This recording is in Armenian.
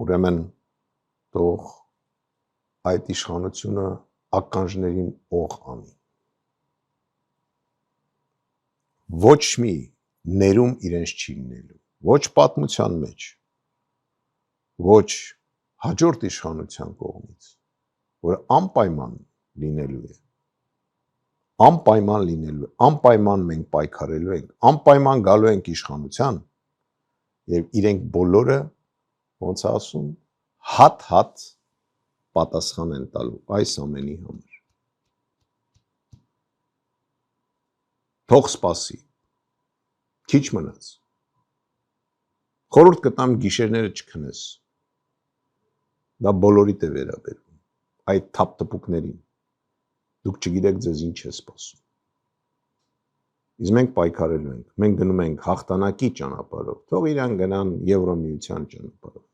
ուրեմն թող այդ իշխանությունը ականջներին օղ անի։ Ոչ մի ներում իրենց չի լինելու, ոչ պատմության մեջ, ոչ հաջորդ իշխանության կողմից, որ անպայման լինելու է, անպայման մենք պայքարելու ենք, անպայման գալու ենք իշխանության և իրենք բոլորը, ոնց ասում, հատ-հատ պատասխան են տալու այս ամենի համար։ Թող սպասի, քիչ մնաց, խորհուրդ կտամ գիշերները չքնես, դա բոլորիդ է վերաբերում, այդ թափթփուկներին, դուք չգիտեք ձեզ ինչ է սպասում, իսկ մենք պայքարելու ենք, մենք գնում ենք հաղթանակի ճանապարհով, թող իրան գնան Եվրամիության ճանապարհով։